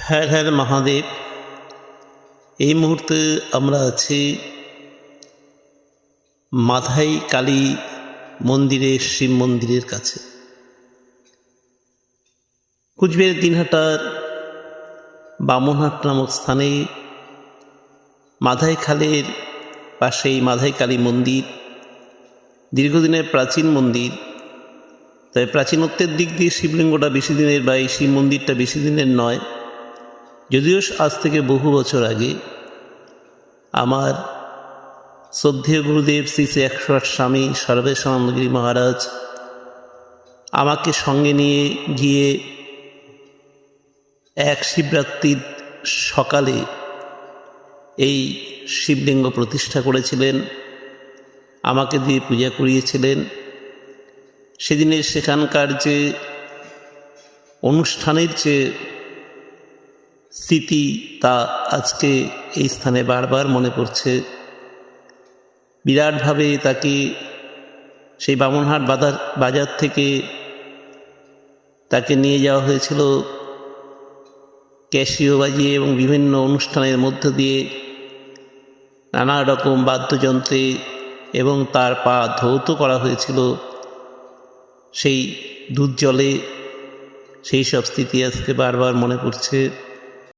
হ্যাঁ হ্যাঁ মহাদেব। এই মুহূর্তে আমরা আছি মাধাই কালী মন্দিরের শিব মন্দিরের কাছে। কুচবিহারের দিনহাটার বামনহাট নামক স্থানে মাধাই খালের পাশেই মাধাই কালী মন্দির, দীর্ঘদিনের প্রাচীন মন্দির। তবে প্রাচীনত্বের দিক দিয়ে শিবলিঙ্গটা বেশি দিনের বা এই শিব মন্দিরটা বেশি দিনের নয়, যদিও আজ থেকে বহু বছর আগে আমার শ্রদ্ধেয় গুরুদেব শ্রী শ্রী 108 স্বামী সর্বেশানন্দগিরি মহারাজ আমাকে সঙ্গে নিয়ে গিয়ে এক শিবরাত্রির সকালে এই শিবলিঙ্গ প্রতিষ্ঠা করেছিলেন, আমাকে দিয়ে পূজা করিয়েছিলেন। সেদিনের সেখানকার যে অনুষ্ঠানের যে স্মৃতি তা আজকে এই স্থানে বারবার মনে পড়ছে। বিরাটভাবে তাকে সেই বামনহাট বাজার থেকে তাকে নিয়ে যাওয়া হয়েছিল ক্যাসিও বাজিয়ে এবং বিভিন্ন অনুষ্ঠানের মধ্য দিয়ে নানা রকম বাদ্যযন্ত্রে, এবং তার পা ধৌত করা হয়েছিল সেই দুধ জলে। সেই সব স্মৃতি আজকে বারবার মনে পড়ছে।